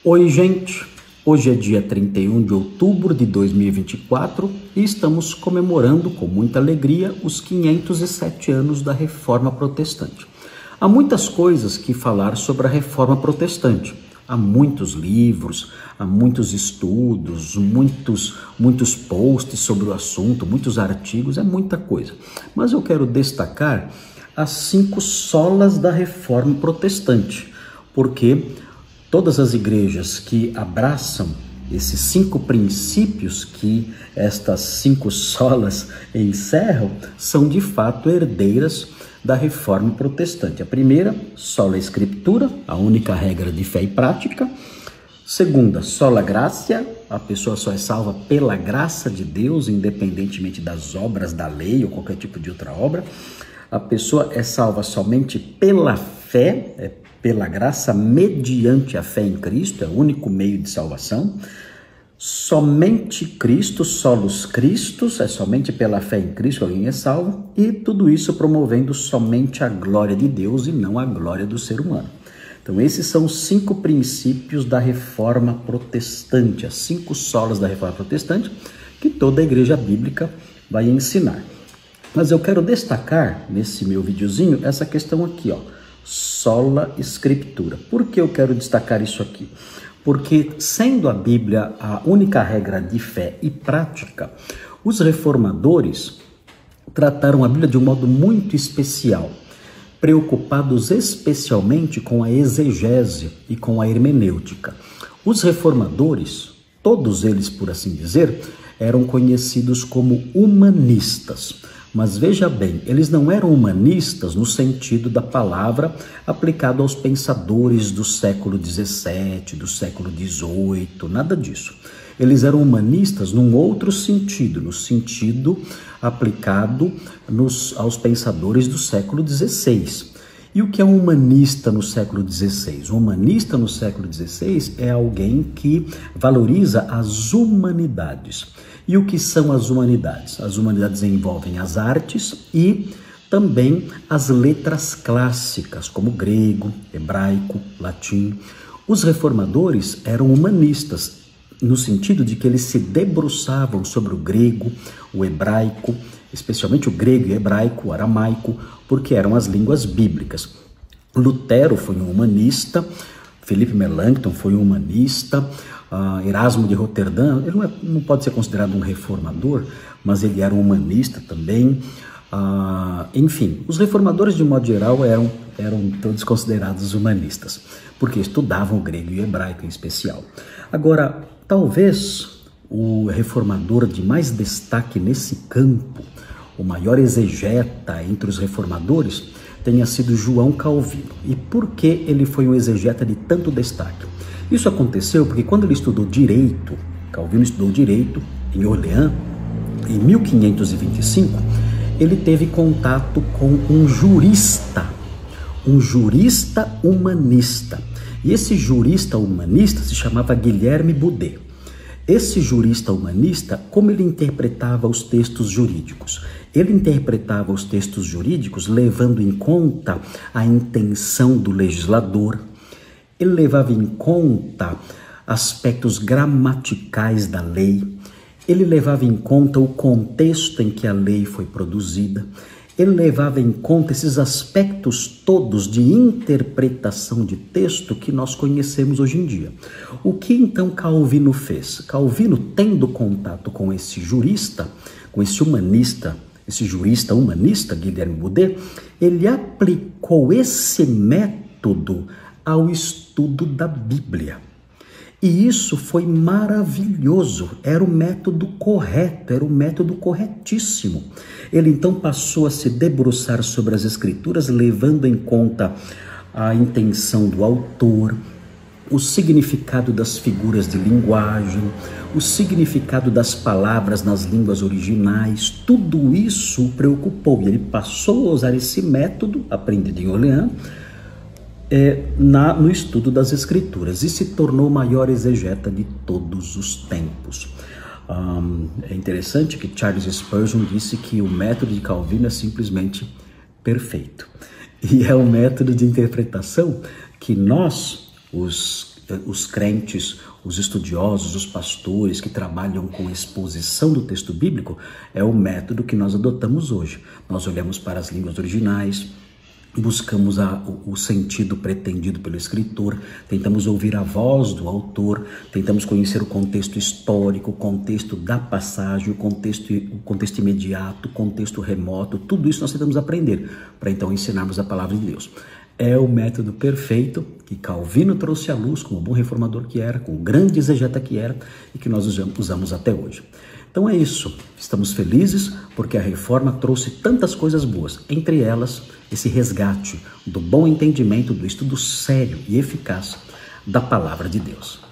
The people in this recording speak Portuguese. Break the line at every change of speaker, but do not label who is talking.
Oi, gente! Hoje é dia 31 de outubro de 2024 e estamos comemorando com muita alegria os 507 anos da Reforma Protestante. Há muitas coisas que falar sobre a Reforma Protestante. Há muitos livros, há muitos estudos, muitos posts sobre o assunto, muitos artigos, é muita coisa. Mas eu quero destacar as 5 solas da Reforma Protestante, porque todas as igrejas que abraçam esses 5 princípios que estas 5 solas encerram são de fato herdeiras da Reforma Protestante. A primeira, sola Escritura, a única regra de fé e prática. Segunda, sola Gratia, a pessoa só é salva pela graça de Deus, independentemente das obras da lei ou qualquer tipo de outra obra. A pessoa é salva somente pela fé, pela graça, mediante a fé em Cristo, é o único meio de salvação. Somente Cristo, solos Christus, é somente pela fé em Cristo que alguém é salvo, e tudo isso promovendo somente a glória de Deus e não a glória do ser humano. Então esses são os 5 princípios da Reforma Protestante, as 5 solas da Reforma Protestante, que toda a igreja bíblica vai ensinar. Mas eu quero destacar, nesse meu videozinho, essa questão aqui, ó, sola Escritura. Por que eu quero destacar isso aqui? Porque, sendo a Bíblia a única regra de fé e prática, os reformadores trataram a Bíblia de um modo muito especial, preocupados especialmente com a exegese e com a hermenêutica. Os reformadores, todos eles por assim dizer, eram conhecidos como humanistas. Mas veja bem, eles não eram humanistas no sentido da palavra aplicado aos pensadores do século XVII, do século XVIII, nada disso. Eles eram humanistas num outro sentido, no sentido aplicado aos pensadores do século XVI. E o que é um humanista no século XVI? Um humanista no século XVI é alguém que valoriza as humanidades. E o que são as humanidades? As humanidades envolvem as artes e também as letras clássicas, como grego, hebraico, latim. Os reformadores eram humanistas, no sentido de que eles se debruçavam sobre o grego, o hebraico, especialmente o grego e hebraico, o aramaico, porque eram as línguas bíblicas. Lutero foi um humanista, Philippe Melanchthon foi um humanista, Erasmo de Roterdã, ele não pode ser considerado um reformador, mas ele era um humanista também. Enfim, os reformadores de modo geral eram todos considerados humanistas, porque estudavam o grego e o hebraico em especial. Agora, talvez o reformador de mais destaque nesse campo, o maior exegeta entre os reformadores, tenha sido João Calvino. E por que ele foi um exegeta de tanto destaque? Isso aconteceu porque quando ele estudou direito, Calvino estudou direito em Orleans, em 1525, ele teve contato com um jurista humanista. E esse jurista humanista se chamava Guilherme Boudet. Esse jurista humanista, como ele interpretava os textos jurídicos? Ele interpretava os textos jurídicos levando em conta a intenção do legislador, ele levava em conta aspectos gramaticais da lei, ele levava em conta o contexto em que a lei foi produzida, ele levava em conta esses aspectos todos de interpretação de texto que nós conhecemos hoje em dia. O que então Calvino fez? Calvino, tendo contato com esse jurista, com esse jurista humanista, Guilherme Boudet, ele aplicou esse método ao estudo da Bíblia. E isso foi maravilhoso, era o método correto, era o método corretíssimo. Ele então passou a se debruçar sobre as Escrituras, levando em conta a intenção do autor, o significado das figuras de linguagem, o significado das palavras nas línguas originais, tudo isso o preocupou. E ele passou a usar esse método, aprendido em Orleans, no estudo das Escrituras, e se tornou o maior exegeta de todos os tempos. É interessante que Charles Spurgeon disse que o método de Calvino é simplesmente perfeito. E é um método de interpretação que nós, os os crentes, os estudiosos, os pastores que trabalham com exposição do texto bíblico, é o método que nós adotamos hoje. Nós olhamos para as línguas originais, buscamos o sentido pretendido pelo escritor, tentamos ouvir a voz do autor, tentamos conhecer o contexto histórico, o contexto da passagem, o contexto imediato, o contexto remoto, tudo isso nós tentamos aprender para então ensinarmos a palavra de Deus. É o método perfeito que Calvino trouxe à luz, como bom reformador que era, com o grande exegeta que era e que nós usamos até hoje. Então é isso, estamos felizes porque a reforma trouxe tantas coisas boas, entre elas esse resgate do bom entendimento, do estudo sério e eficaz da palavra de Deus.